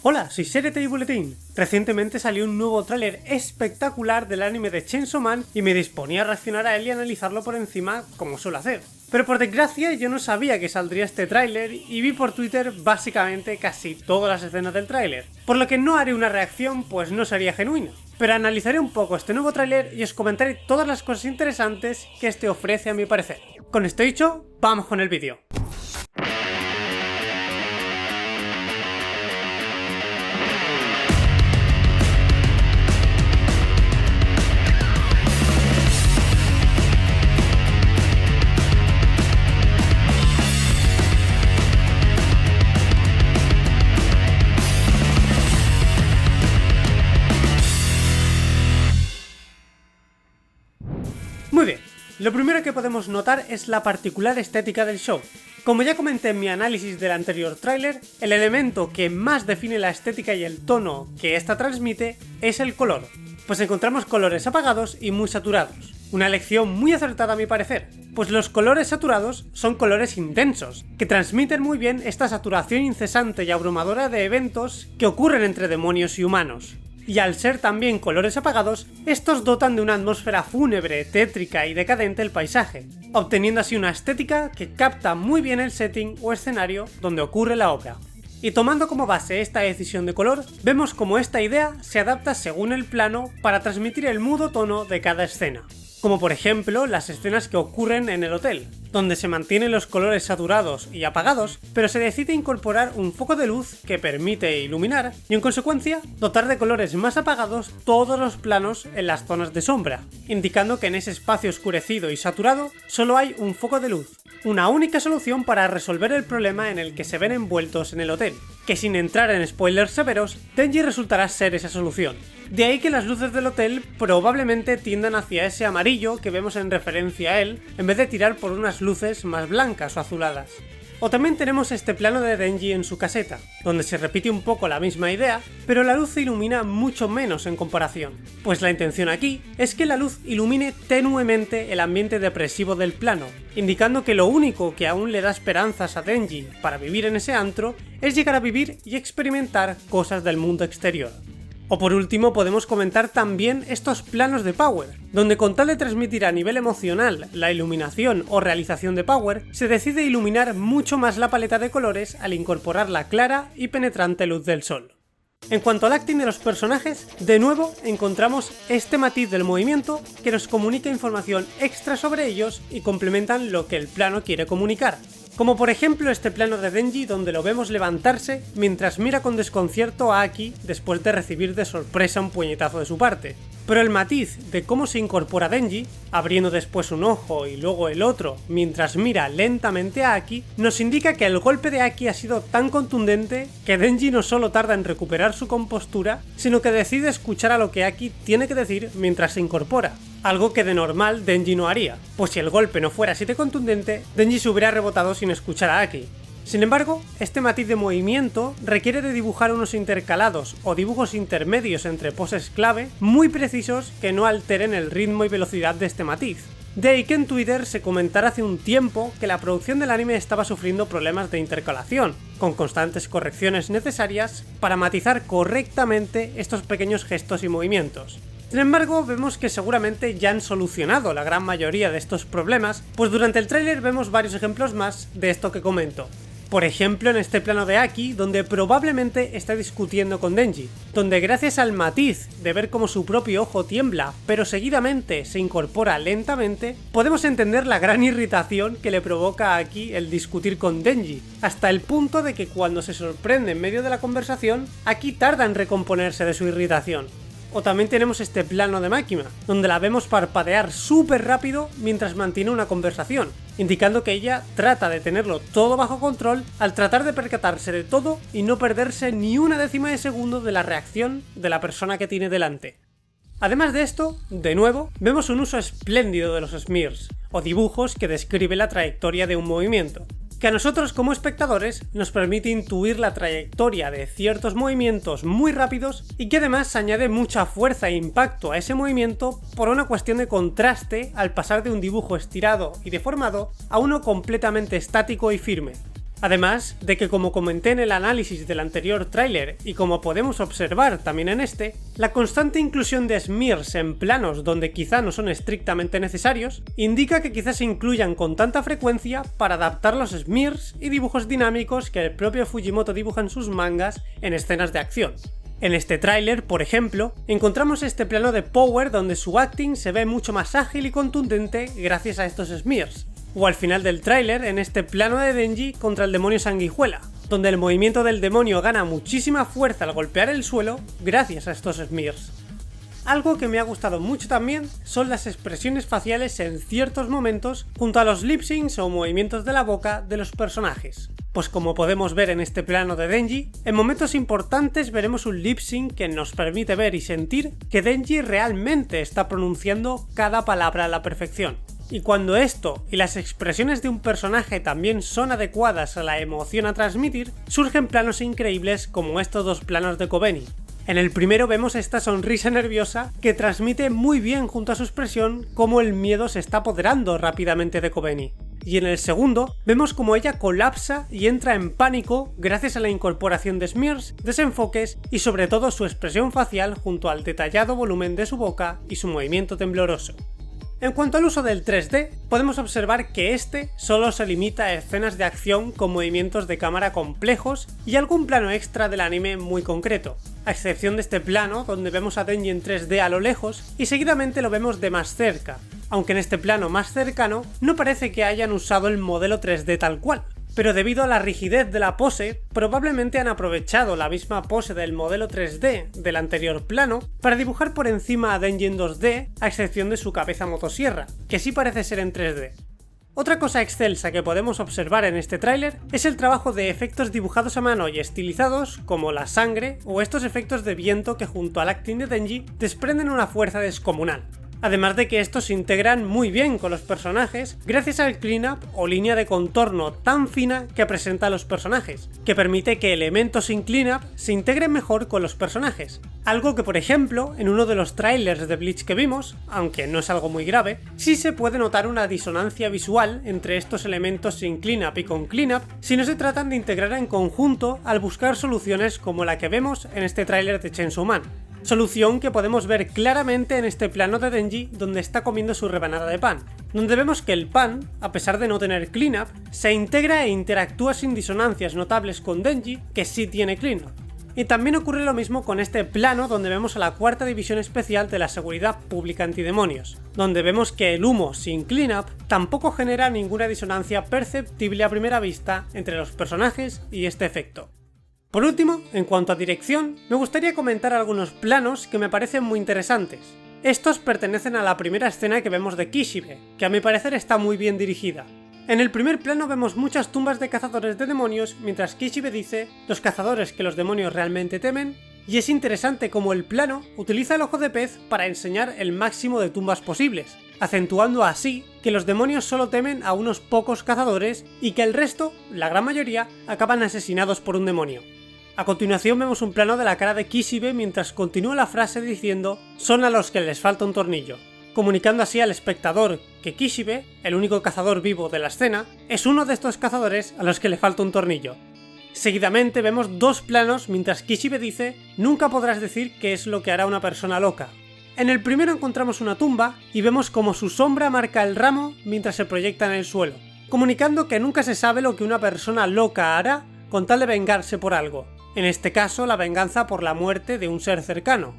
Hola, soy Serete y Buletín. Recientemente salió un nuevo tráiler espectacular del anime de Chainsaw Man y me disponía a reaccionar a él y analizarlo por encima como suelo hacer. Pero por desgracia yo no sabía que saldría este tráiler y vi por Twitter básicamente casi todas las escenas del tráiler, por lo que no haré una reacción pues no sería genuina. Pero analizaré un poco este nuevo tráiler y os comentaré todas las cosas interesantes que este ofrece a mi parecer. Con esto dicho, vamos con el vídeo. Muy bien, lo primero que podemos notar es la particular estética del show. Como ya comenté en mi análisis del anterior tráiler, el elemento que más define la estética y el tono que esta transmite es el color, pues encontramos colores apagados y muy saturados. Una elección muy acertada a mi parecer, pues los colores saturados son colores intensos, que transmiten muy bien esta saturación incesante y abrumadora de eventos que ocurren entre demonios y humanos. Y al ser también colores apagados, estos dotan de una atmósfera fúnebre, tétrica y decadente el paisaje, obteniendo así una estética que capta muy bien el setting o escenario donde ocurre la obra. Y tomando como base esta decisión de color, vemos cómo esta idea se adapta según el plano para transmitir el mudo tono de cada escena. Como por ejemplo las escenas que ocurren en el hotel, donde se mantienen los colores saturados y apagados, pero se decide incorporar un foco de luz que permite iluminar y en consecuencia dotar de colores más apagados todos los planos en las zonas de sombra, indicando que en ese espacio oscurecido y saturado solo hay un foco de luz, una única solución para resolver el problema en el que se ven envueltos en el hotel, que sin entrar en spoilers severos, Denji resultará ser esa solución. De ahí que las luces del hotel probablemente tiendan hacia ese amarillo que vemos en referencia a él, en vez de tirar por unas luces más blancas o azuladas. O también tenemos este plano de Denji en su caseta, donde se repite un poco la misma idea, pero la luz ilumina mucho menos en comparación, pues la intención aquí es que la luz ilumine tenuemente el ambiente depresivo del plano, indicando que lo único que aún le da esperanzas a Denji para vivir en ese antro es llegar a vivir y experimentar cosas del mundo exterior. O por último podemos comentar también estos planos de Power, donde con tal de transmitir a nivel emocional la iluminación o realización de Power, se decide iluminar mucho más la paleta de colores al incorporar la clara y penetrante luz del sol. En cuanto al acting de los personajes, de nuevo encontramos este matiz del movimiento que nos comunica información extra sobre ellos y complementan lo que el plano quiere comunicar. Como por ejemplo este plano de Denji donde lo vemos levantarse mientras mira con desconcierto a Aki después de recibir de sorpresa un puñetazo de su parte. Pero el matiz de cómo se incorpora Denji, abriendo después un ojo y luego el otro mientras mira lentamente a Aki, nos indica que el golpe de Aki ha sido tan contundente que Denji no solo tarda en recuperar su compostura, sino que decide escuchar a lo que Aki tiene que decir mientras se incorpora. Algo que de normal Denji no haría, pues si el golpe no fuera así de contundente, Denji se hubiera rebotado sin escuchar a Aki. Sin embargo, este matiz de movimiento requiere de dibujar unos intercalados o dibujos intermedios entre poses clave muy precisos que no alteren el ritmo y velocidad de este matiz. De ahí que en Twitter se comentara hace un tiempo que la producción del anime estaba sufriendo problemas de intercalación, con constantes correcciones necesarias para matizar correctamente estos pequeños gestos y movimientos. Sin embargo, vemos que seguramente ya han solucionado la gran mayoría de estos problemas, pues durante el tráiler vemos varios ejemplos más de esto que comento. Por ejemplo en este plano de Aki, donde probablemente está discutiendo con Denji, donde gracias al matiz de ver cómo su propio ojo tiembla, pero seguidamente se incorpora lentamente, podemos entender la gran irritación que le provoca a Aki el discutir con Denji, hasta el punto de que cuando se sorprende en medio de la conversación, Aki tarda en recomponerse de su irritación. O también tenemos este plano de Makima, donde la vemos parpadear súper rápido mientras mantiene una conversación, indicando que ella trata de tenerlo todo bajo control al tratar de percatarse de todo y no perderse ni una décima de segundo de la reacción de la persona que tiene delante. Además de esto, de nuevo, vemos un uso espléndido de los smears, o dibujos que describen la trayectoria de un movimiento, que a nosotros como espectadores nos permite intuir la trayectoria de ciertos movimientos muy rápidos y que además añade mucha fuerza e impacto a ese movimiento por una cuestión de contraste al pasar de un dibujo estirado y deformado a uno completamente estático y firme. Además de que, como comenté en el análisis del anterior tráiler y como podemos observar también en este, la constante inclusión de smears en planos donde quizá no son estrictamente necesarios, indica que quizás se incluyan con tanta frecuencia para adaptar los smears y dibujos dinámicos que el propio Fujimoto dibuja en sus mangas en escenas de acción. En este tráiler, por ejemplo, encontramos este plano de Power donde su acting se ve mucho más ágil y contundente gracias a estos smears. O al final del tráiler, en este plano de Denji contra el demonio Sanguijuela, donde el movimiento del demonio gana muchísima fuerza al golpear el suelo gracias a estos smears. Algo que me ha gustado mucho también son las expresiones faciales en ciertos momentos junto a los lip syncs o movimientos de la boca de los personajes. Pues como podemos ver en este plano de Denji, en momentos importantes veremos un lip sync que nos permite ver y sentir que Denji realmente está pronunciando cada palabra a la perfección. Y cuando esto y las expresiones de un personaje también son adecuadas a la emoción a transmitir, surgen planos increíbles como estos dos planos de Kobeni. En el primero vemos esta sonrisa nerviosa que transmite muy bien junto a su expresión cómo el miedo se está apoderando rápidamente de Kobeni. Y en el segundo vemos como ella colapsa y entra en pánico gracias a la incorporación de smears, desenfoques y sobre todo su expresión facial junto al detallado volumen de su boca y su movimiento tembloroso. En cuanto al uso del 3D, podemos observar que este solo se limita a escenas de acción con movimientos de cámara complejos y algún plano extra del anime muy concreto, a excepción de este plano donde vemos a Denji en 3D a lo lejos y seguidamente lo vemos de más cerca, aunque en este plano más cercano no parece que hayan usado el modelo 3D tal cual. Pero debido a la rigidez de la pose, probablemente han aprovechado la misma pose del modelo 3D del anterior plano para dibujar por encima a Denji en 2D, a excepción de su cabeza motosierra, que sí parece ser en 3D. Otra cosa excelsa que podemos observar en este tráiler es el trabajo de efectos dibujados a mano y estilizados, como la sangre o estos efectos de viento que junto al acting de Denji desprenden una fuerza descomunal. Además de que estos se integran muy bien con los personajes gracias al cleanup o línea de contorno tan fina que presenta a los personajes, que permite que elementos sin cleanup se integren mejor con los personajes. Algo que, por ejemplo, en uno de los trailers de Bleach que vimos, aunque no es algo muy grave, sí se puede notar una disonancia visual entre estos elementos sin cleanup y con cleanup si no se tratan de integrar en conjunto al buscar soluciones como la que vemos en este tráiler de Chainsaw Man. Solución que podemos ver claramente en este plano de Denji donde está comiendo su rebanada de pan, donde vemos que el pan, a pesar de no tener cleanup, se integra e interactúa sin disonancias notables con Denji, que sí tiene cleanup. Y también ocurre lo mismo con este plano donde vemos a la cuarta división especial de la seguridad pública antidemonios, donde vemos que el humo sin cleanup tampoco genera ninguna disonancia perceptible a primera vista entre los personajes y este efecto. Por último, en cuanto a dirección, me gustaría comentar algunos planos que me parecen muy interesantes. Estos pertenecen a la primera escena que vemos de Kishibe, que a mi parecer está muy bien dirigida. En el primer plano vemos muchas tumbas de cazadores de demonios, mientras Kishibe dice los cazadores que los demonios realmente temen, y es interesante cómo el plano utiliza el ojo de pez para enseñar el máximo de tumbas posibles, acentuando así que los demonios solo temen a unos pocos cazadores y que el resto, la gran mayoría, acaban asesinados por un demonio. A continuación vemos un plano de la cara de Kishibe mientras continúa la frase diciendo «son a los que les falta un tornillo», comunicando así al espectador que Kishibe, el único cazador vivo de la escena, es uno de estos cazadores a los que le falta un tornillo. Seguidamente vemos dos planos mientras Kishibe dice «nunca podrás decir qué es lo que hará una persona loca». En el primero encontramos una tumba y vemos como su sombra marca el ramo mientras se proyecta en el suelo, comunicando que nunca se sabe lo que una persona loca hará con tal de vengarse por algo. En este caso, la venganza por la muerte de un ser cercano.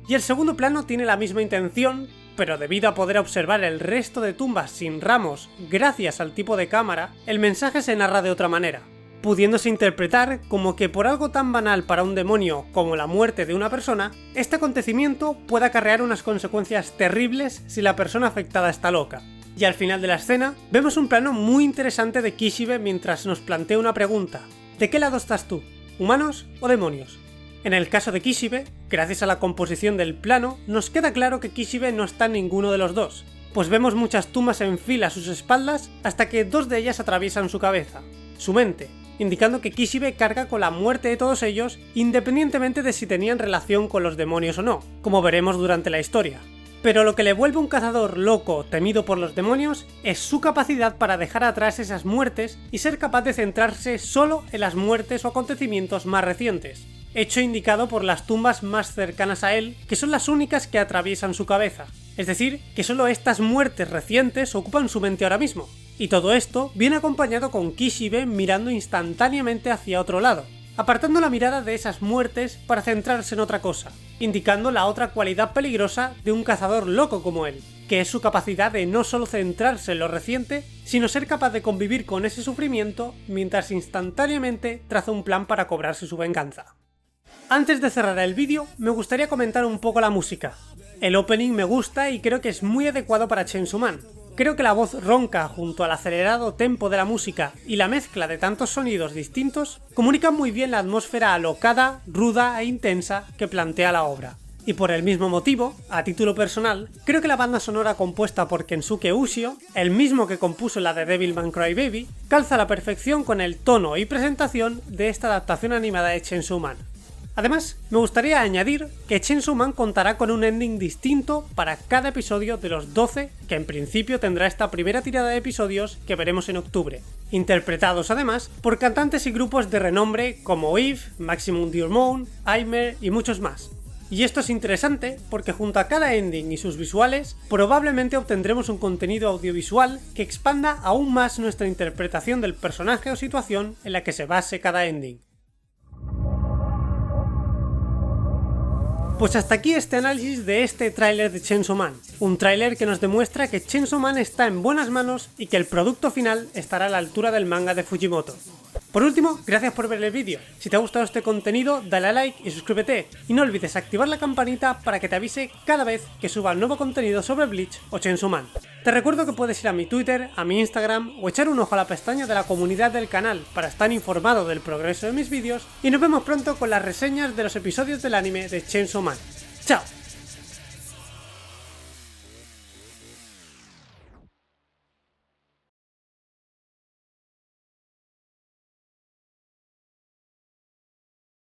Y el segundo plano tiene la misma intención, pero debido a poder observar el resto de tumbas sin ramos gracias al tipo de cámara, el mensaje se narra de otra manera, pudiéndose interpretar como que por algo tan banal para un demonio como la muerte de una persona, este acontecimiento puede acarrear unas consecuencias terribles si la persona afectada está loca. Y al final de la escena, vemos un plano muy interesante de Kishibe mientras nos plantea una pregunta: ¿de qué lado estás tú? ¿Humanos o demonios? En el caso de Kishibe, gracias a la composición del plano, nos queda claro que Kishibe no está en ninguno de los dos, pues vemos muchas tumbas en fila a sus espaldas hasta que dos de ellas atraviesan su cabeza, su mente, indicando que Kishibe carga con la muerte de todos ellos independientemente de si tenían relación con los demonios o no, como veremos durante la historia. Pero lo que le vuelve un cazador loco temido por los demonios es su capacidad para dejar atrás esas muertes y ser capaz de centrarse solo en las muertes o acontecimientos más recientes, hecho indicado por las tumbas más cercanas a él, que son las únicas que atraviesan su cabeza. Es decir, que solo estas muertes recientes ocupan su mente ahora mismo. Y todo esto viene acompañado con Kishibe mirando instantáneamente hacia otro lado, apartando la mirada de esas muertes para centrarse en otra cosa, indicando la otra cualidad peligrosa de un cazador loco como él, que es su capacidad de no solo centrarse en lo reciente, sino ser capaz de convivir con ese sufrimiento mientras instantáneamente traza un plan para cobrarse su venganza. Antes de cerrar el vídeo, me gustaría comentar un poco la música. El opening me gusta y creo que es muy adecuado para Chainsaw Man. Creo que la voz ronca junto al acelerado tempo de la música y la mezcla de tantos sonidos distintos comunican muy bien la atmósfera alocada, ruda e intensa que plantea la obra. Y por el mismo motivo, a título personal, creo que la banda sonora compuesta por Kensuke Ushio, el mismo que compuso la de Devilman Crybaby, calza a la perfección con el tono y presentación de esta adaptación animada de Chainsaw Man. Además, me gustaría añadir que Chainsaw Man contará con un ending distinto para cada episodio de los 12 que en principio tendrá esta primera tirada de episodios que veremos en octubre, interpretados además por cantantes y grupos de renombre como Eve, Maximum the Hormone, Aimer y muchos más. Y esto es interesante porque junto a cada ending y sus visuales, probablemente obtendremos un contenido audiovisual que expanda aún más nuestra interpretación del personaje o situación en la que se base cada ending. Pues hasta aquí este análisis de este tráiler de Chainsaw Man, un tráiler que nos demuestra que Chainsaw Man está en buenas manos y que el producto final estará a la altura del manga de Fujimoto. Por último, gracias por ver el vídeo. Si te ha gustado este contenido, dale a like y suscríbete. Y no olvides activar la campanita para que te avise cada vez que suba nuevo contenido sobre Bleach o Chainsaw Man. Te recuerdo que puedes ir a mi Twitter, a mi Instagram o echar un ojo a la pestaña de la comunidad del canal para estar informado del progreso de mis vídeos y nos vemos pronto con las reseñas de los episodios del anime de Chainsaw Man. ¡Chao!